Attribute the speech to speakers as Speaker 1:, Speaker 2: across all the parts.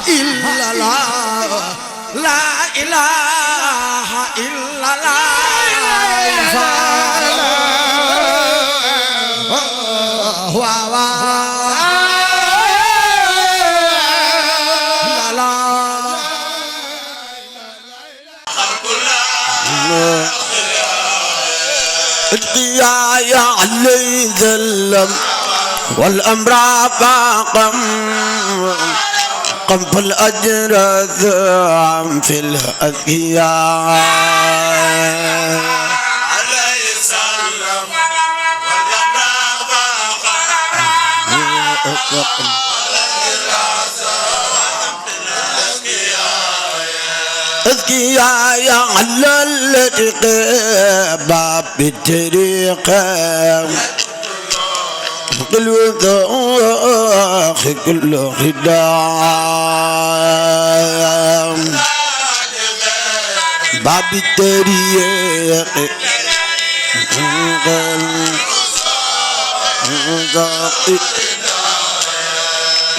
Speaker 1: إلا الله لا إله إلا يا علي ذلم والأمر باقم قم في الأجر ذعم في الأذكياء عليه السلام والأمر باقم أذكياء يا على الاتقاب بالطريقة كل وثاق كل خدام باب الطريق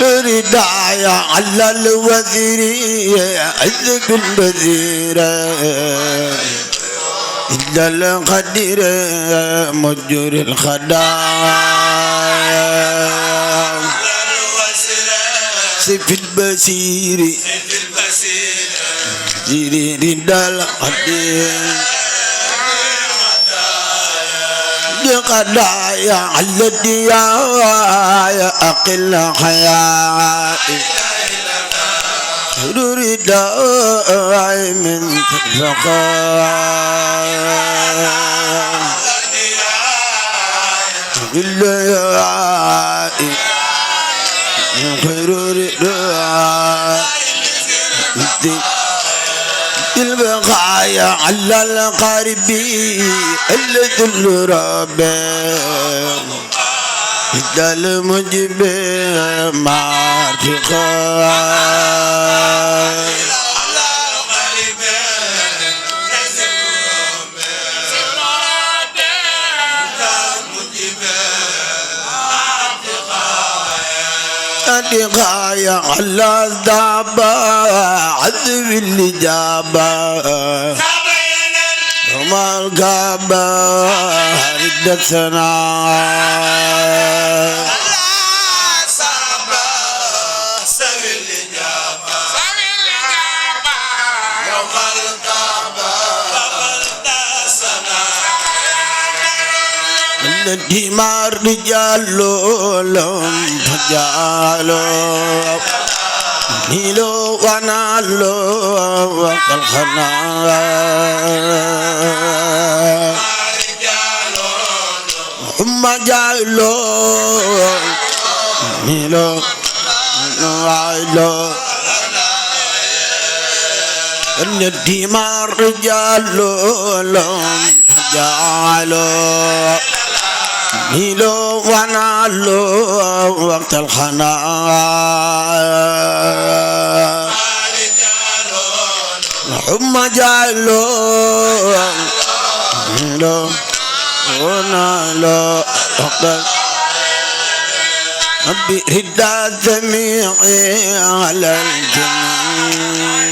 Speaker 1: ردايا على الوزير عذب الوزير إلا القدير مجر الخدام سيف البصير زير ردا القدير قضايا على الديايا أقل حياتي رداء من الفقار بالله خير رداء البقايا على القرب الذي الرب إذا المجب ما ارتقى ارتقايا على الدابة عذب الإجابة وما القابة ردتنا الدمار رجال لهم فجالوا نيلو ونالو وقلخنا هم جالو نيلو ونالو الدمار رجال لهم فجالوا نيلو ونالو وقت الخناء هم جالو نيلو ونالو وقت ربي ردا جميعي على الجميع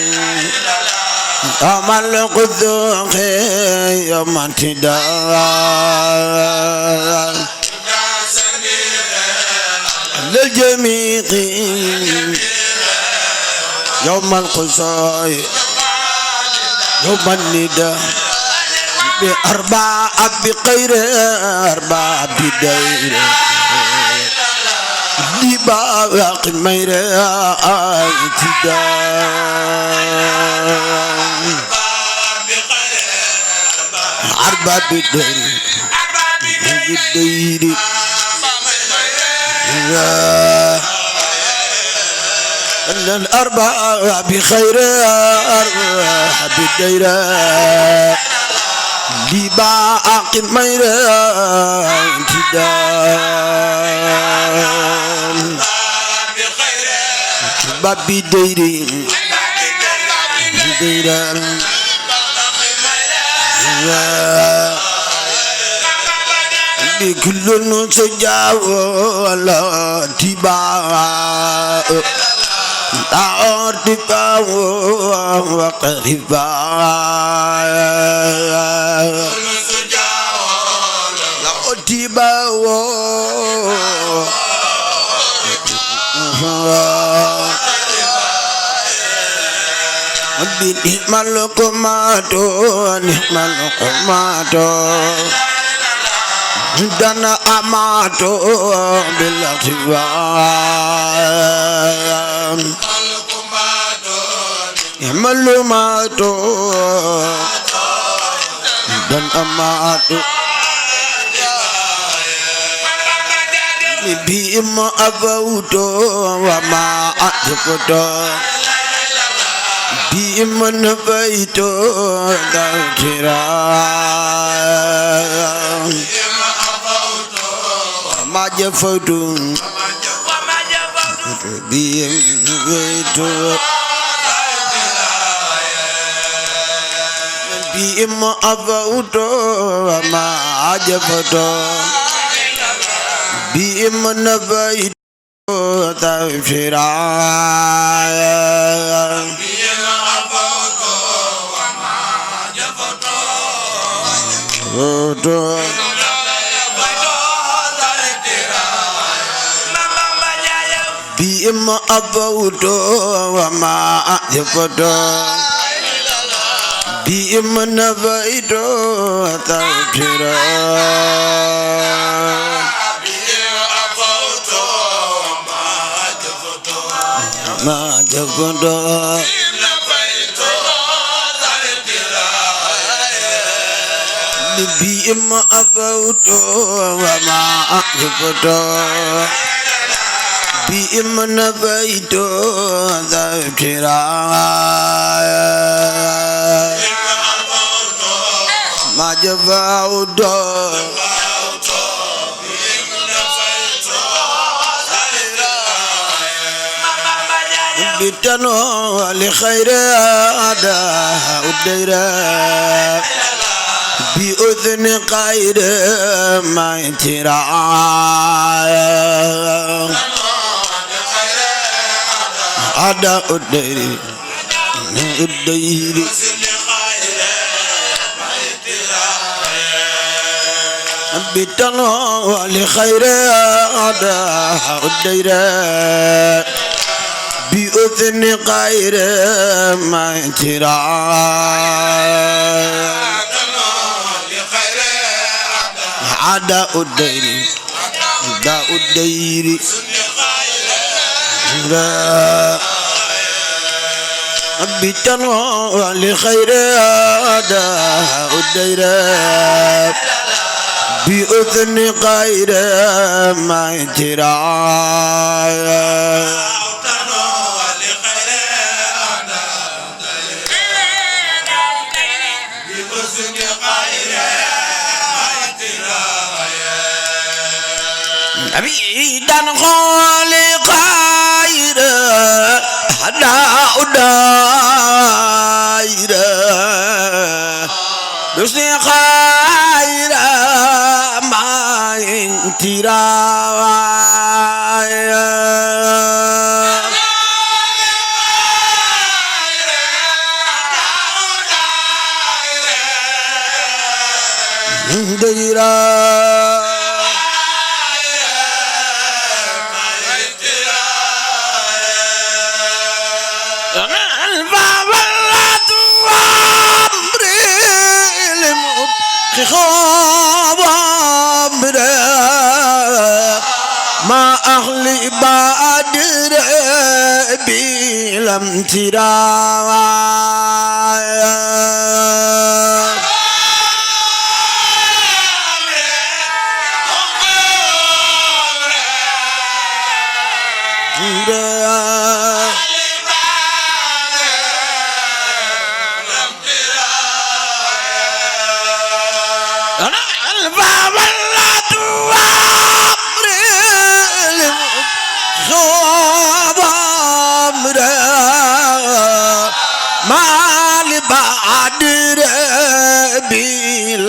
Speaker 1: أمل قدوخ يوم انتداء للجميع يوم القصاي يوم النداء بأربعة بغير أربعة بدير لباق مير انتداء أربعة بدير أن الأربعة بخير أربعة بالديرة لباق مير انتدام بابي ديري ديرة بكل سجاو ولا تباع تعرفا وقربا لأتبا نعم القمات نعم القمات دنا أمات بالاغتبام نعم القمات دنا أمات بهم أبوت وما أتفت بهم نبيت ذكرا وما جفت بهم نبيت بهم أبوت وما جفت بهم نبيت ذكرا بهم أبوت وما أجبت بهم نبيت تذكرا ما أجبت بهم أبوت وما أجبت بهم نبيت ذكرا ما جفاوت بتنو لخير أداء الديرة بأذن قيد ما يترى أداء الدير بتنو لخير أداء الدير بأذن قيد ما يترى أداء الدير أداء الدير بتنو لخير أداء الدير بأذن غير ما يترى أبيدا خالق خير أداء الدير بسني خير ما ينترى ما أخلي بادر بلم ترى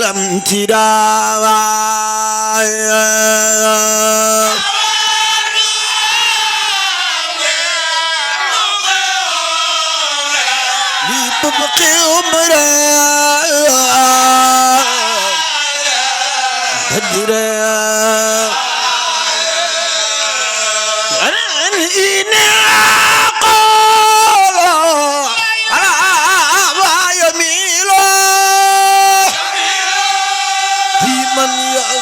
Speaker 1: bilam tirawa ببقي عمره هجره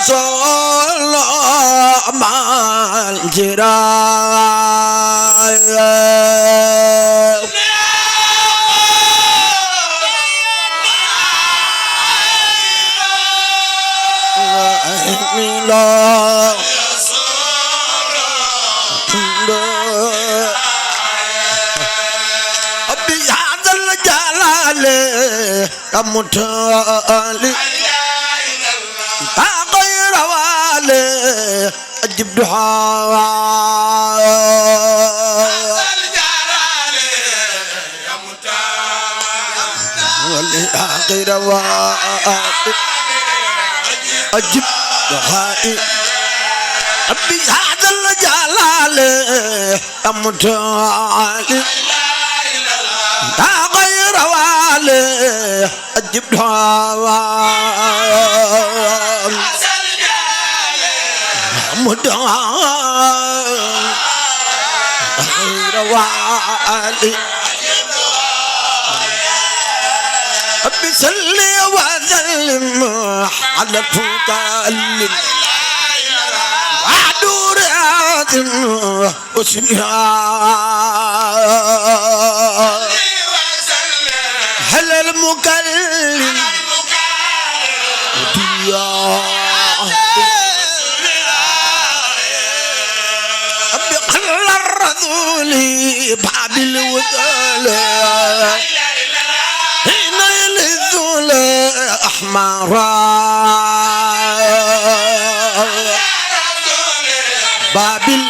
Speaker 1: صلى مع الجيران أبي هذا الجلال متعالي غير والي أجب دعاء غير والي أجب دعائي أبي هذا الجلال متعالي غير والي أجب دعاء مدعاء غير والي بسلي وسلم على المتكلم وعدورات وسنها هل المكلم بقل الرذول بعد الوثالة هنا يلذول أحمرا بابل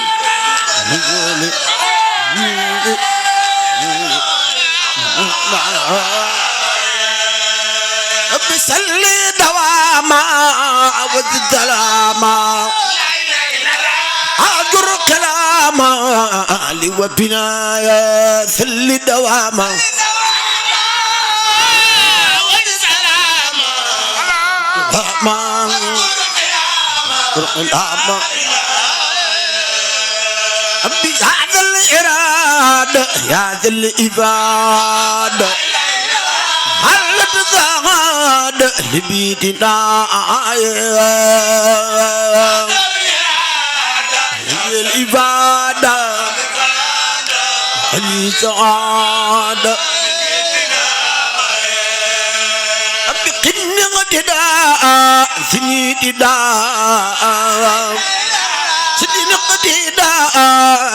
Speaker 1: بسلي دواما والدلاما أجر كلاما لي وبنايا ثل دواما أبي هذا الإرادة يا ذا الإبادة هل تزاد لبيتنا الإبادة الإسعادة أبي قني غددا سني ددا سني قددا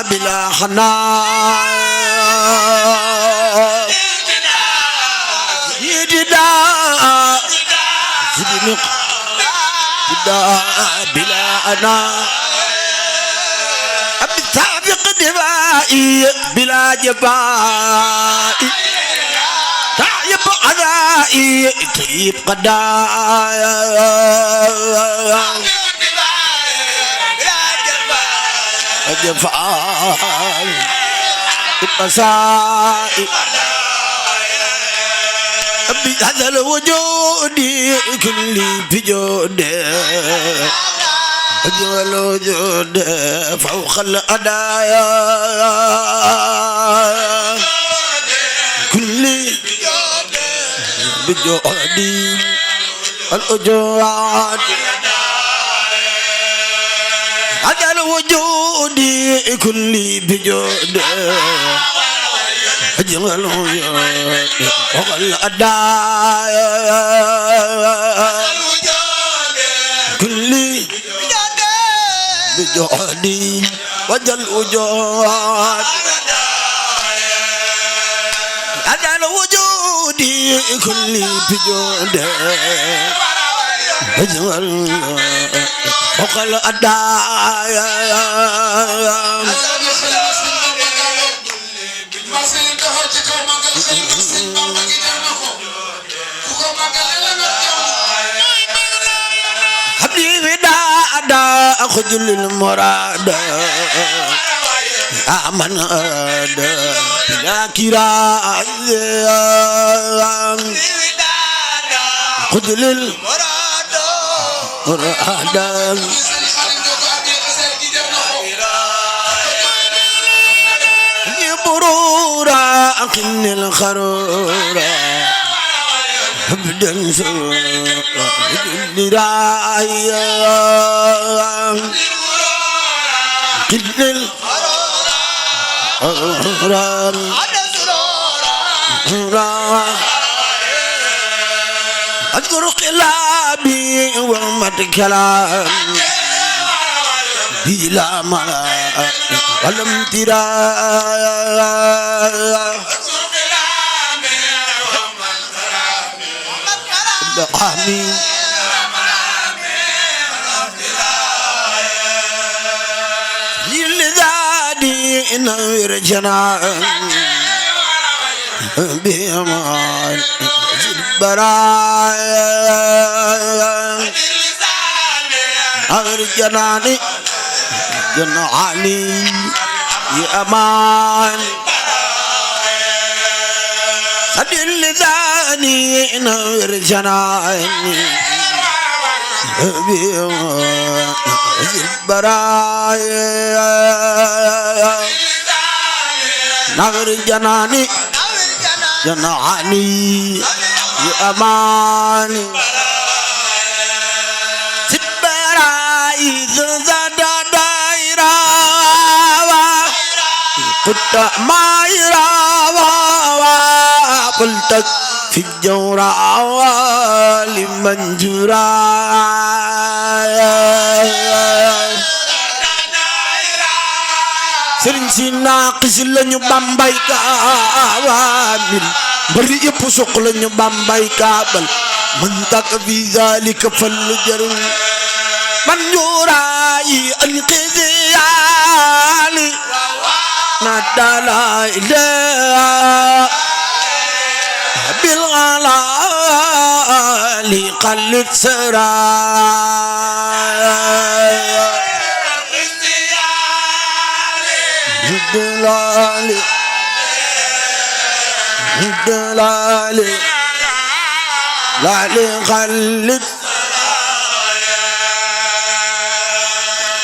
Speaker 1: بلا حنان يددا سني قددا بلا أنا أبي سابق دمائي بلا جبائي تعيب عدائي تجيب قدايا جفاي القصائي أبي هذا الوجود كل بجود أجمل الوجود فوق الأدايا كل بجودي الأجواد هذا الوجود كل بجود أجمل الوجود فوق الأدايا كل بجودي وجل وجود هذا الوجود كل بجود أجمل فوق الأدايا حبيبي دا خذ المراد آمن بلا كراء خذ للمراد برورا أقن الخرورا ابدا سورا لرايا قن الخرورا أذكر قلابي ومد كلام بلا ملا ولم ترى آمين للذادي نور جنان بيمان البرايا نور جناني جناني يا أمان سدل ذاني نور جناني البرايا نور جناني جناني يا أمان سبراي ذا دايرا قلت ما يراوى قلت في الجورى لمن جرى سرين سينا قسل لنو بامباي كامل بري يبسوق لنو بامباي كابل من تك في ذلك فالجر من يراي القذيالي نادى لا إله بالغلال قلت سرايا دلالي دلالي لا قلت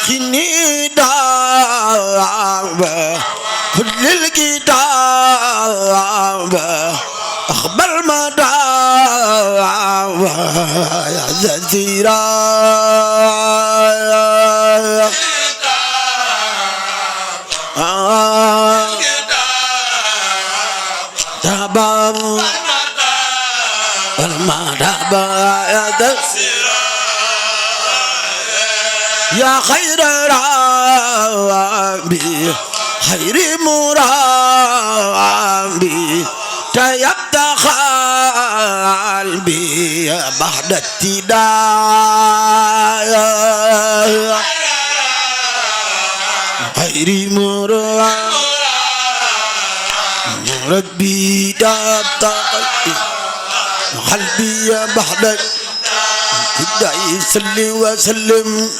Speaker 1: خني دابا كل الكتاب أخبر ما دعوة يا زنزيرا دابا المدابا يا زنزيرا يا خير ربي خير مرابي تيبت قلبي بعد ابتداء خير مرابي تيبت قلبي بعد ابتداء صلي وسلم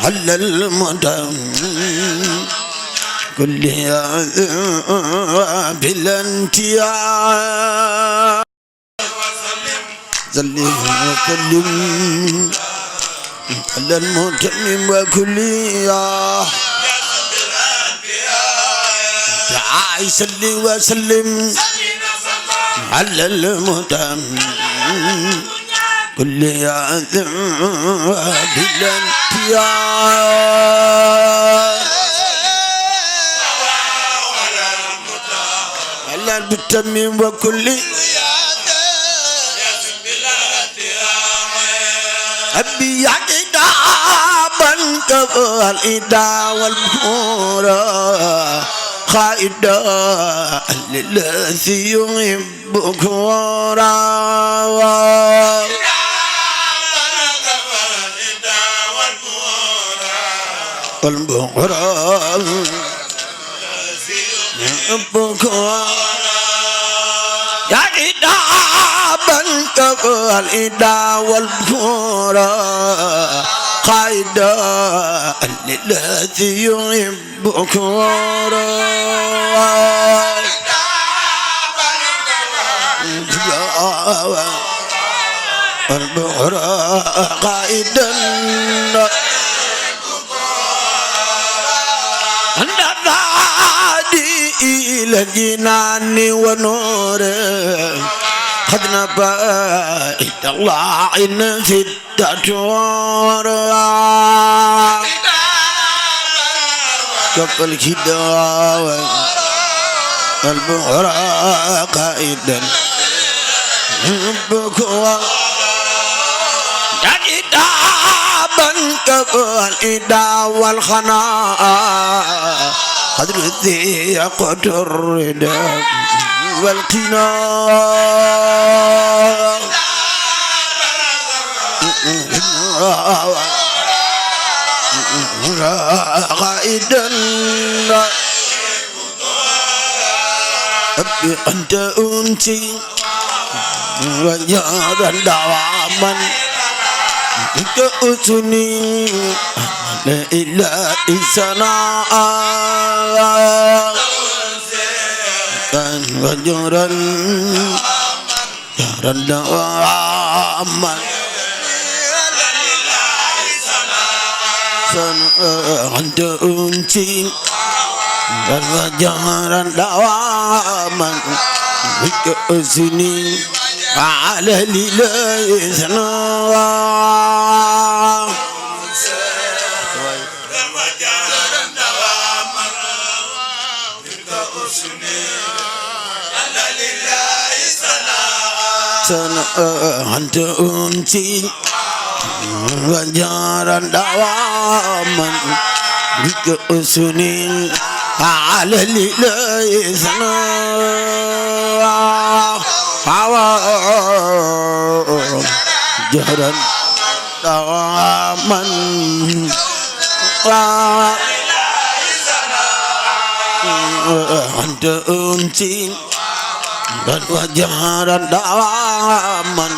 Speaker 1: على المدام كل بالانتياء صلي وسلم على المتمم وكل تعالى صلي وسلم على المتمم كل بالانتياء على المتمم وكل أبي يعقدا من كفى الإدا والبورا خائدا للذي يحبك ورا والبورا يحبك يا إدا من كفى الإدا والبورا قائدا للذي يحبك البحر قائدا عند الهادي إلى الجنان ونور قد نبأت الله إن في الدجور كف الكداوة البحر قائدا بكوا دابا كف الإدا والخناء قدر ذي يقدر الرداء والقناء قائدا أبي أنت أنتي وجادا دواما كأسني لا إله إلا كان وجرا جرا دواما أنت أنتي وجرا دواما كأسني على ليلتنا أنت أنتي وجارا دواما بكأسنين على ليلتنا جهرا دواما أنت أنتي وجهرا دواما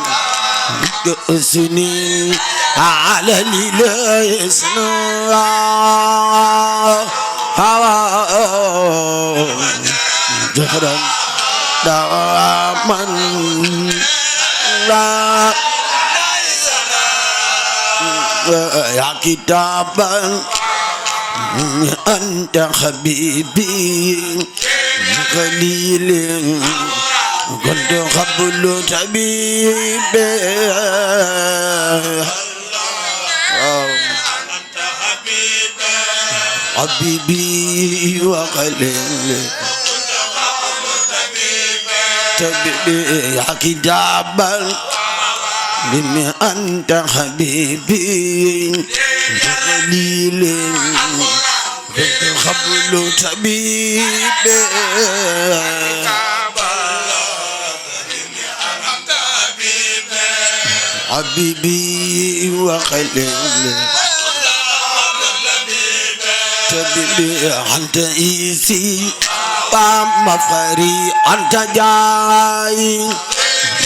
Speaker 1: بكأسنين على ليلتنا جهرا دواما يا كتابا أنت حبيبي خليل كنت قبل طبيبي حبيبي وخليل طبيبي يا كتابا بما أنت حبيبي خليل كنت قبل طبيبي حبيبي وخليل طبيبي أنت إيسي مفخري أنت جاي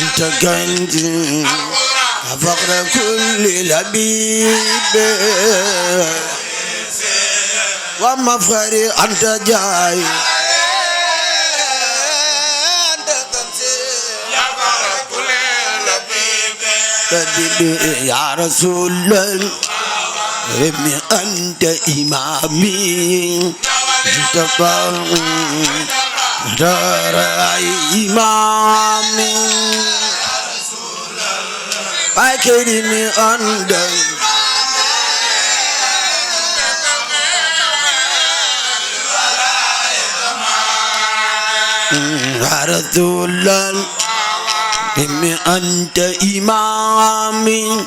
Speaker 1: أنت كنزي فخر كل لبيب ومفخري أنت جاي يا رسول الله ربي أنت إمامي أنت رأي إمامي أكرمي أنت يا رسول الله ربي أنت إمامي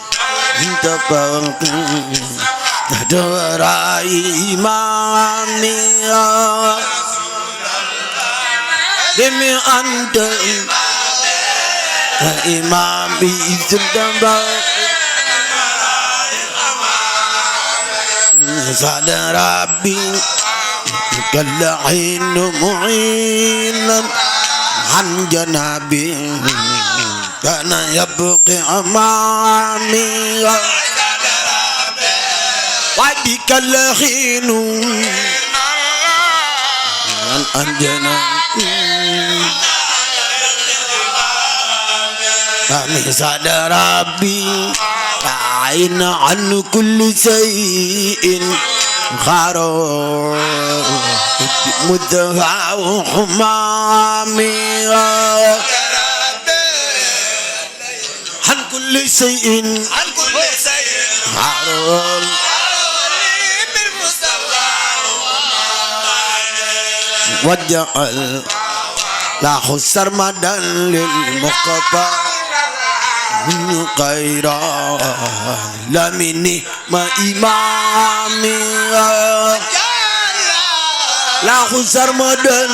Speaker 1: أنت رأي إمامي ربي أنت إمامي سعد ربي كل حين معينا عن جنابي كان يبقي أمامي وبك الحين أنجنا مثال ربي عين عن كل شيء خارج مدها وحمامي عن كل شيء خارج وجعل لا خسر مدى للمقطع من خيرا لمني ما إمامي لا خسر مدى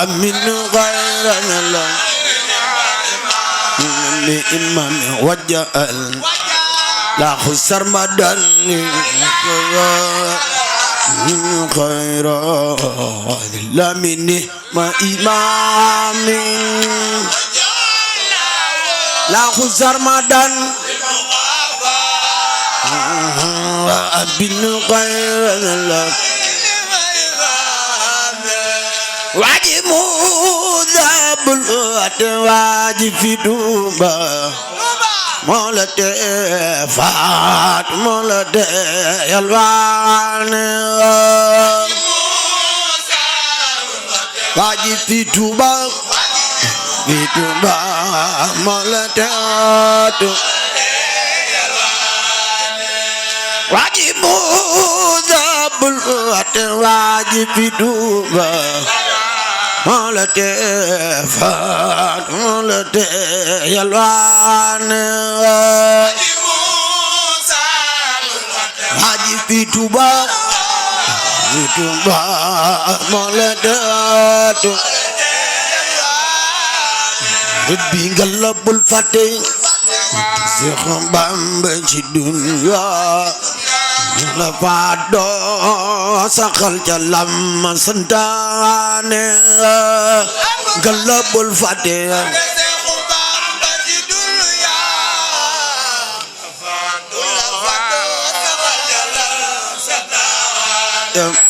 Speaker 1: من غير لإمامي وجعل لا خسر مدى من خيرا لمني ما إمامي لا خسر مدن بن خير واجب ذاب الأتواج في دوبا مولد فات مولد يلوان واجب في دوبا مولد واجب ذاب الأتواج في دوبا مولد فات مولد يلوان haji fi Tuuba mولد Rabbi ngalla bul fàtte Seex Bamba ci dunya la faado saxal ca lam santaane ngalla bul fàtte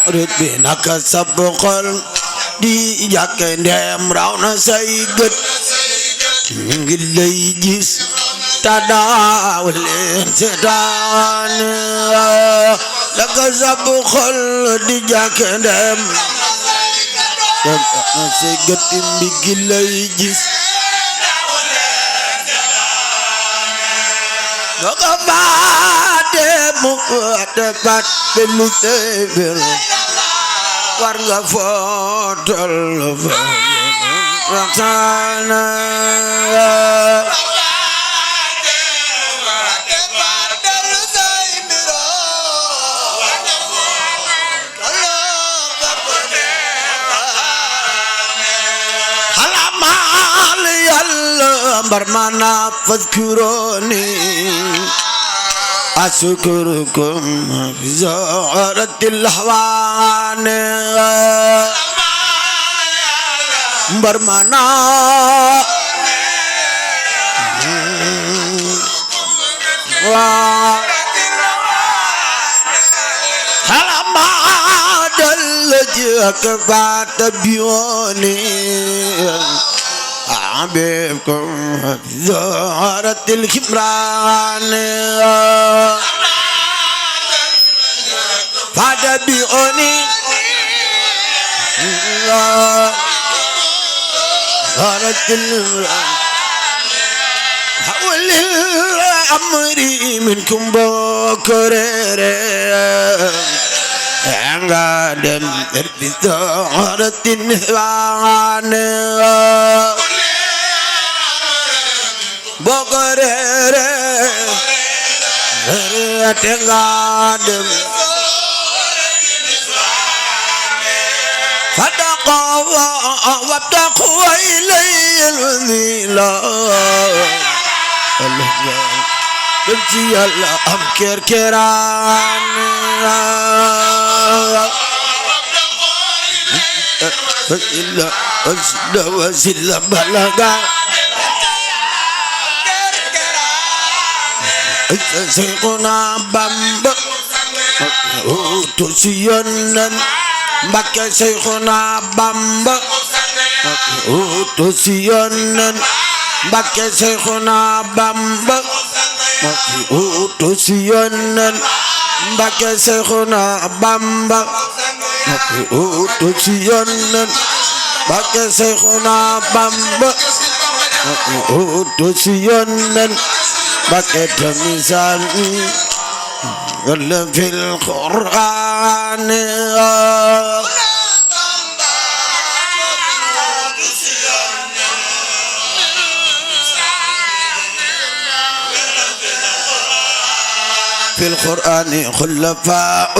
Speaker 1: Rabbi naka sab xol di jàkke ndem raw na say gët ngi lay gis tadaaw leen seetaan naka sab xol di jàkke ndem raw na say gët ngi lay gis naka baate mu te pat belu teber war nga footol fa raxana halamal yalla barmana fadkuruni أشكركم في زهرة الهوان برمانا هلما دلجك فاتبيوني حبيبكم في زهرة الكبران فاتبيوني زهرة الكبران حول أمري منكم بكرر عندم في زهرة الهوان بكرر عندم فتقوى وابتقوا إلي الوذيلة بنتي الله أمكر كران إلا أسد وسل بلغا Seexuna Bamba utu si Yónneen Mbakke Seexuna Bamba utu si Yónneen Mbakke Seexuna Bamba utu si Yónneen Mbakke Seexuna Bamba utu si Yónneen Mbakke Seexuna Bamba utu si Yónneen Mbakke tamisal wala fil Qur'an fil Qur'an khulafaa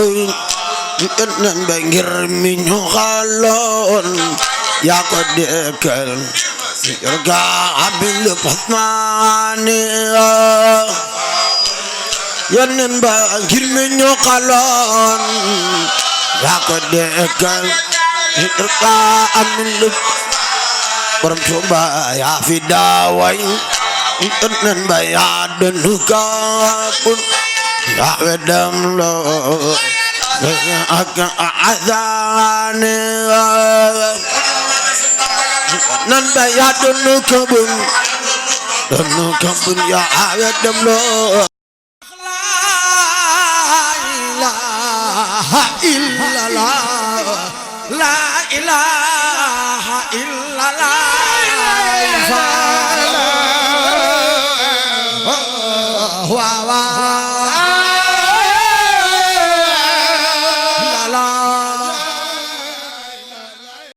Speaker 1: nan ba ngir mi ñu xaloon yaa ko dekkal yarga abil fatmani Yónneen ba ngir mi ñu xaloon yaa ko dekkal yarga abil borom Tuuba yaa fi daaway Yónneen ba yaa donu kaabul yaa wedam loo ak azane nan ba yaa donu kaabul yaa wedam loo la ilaha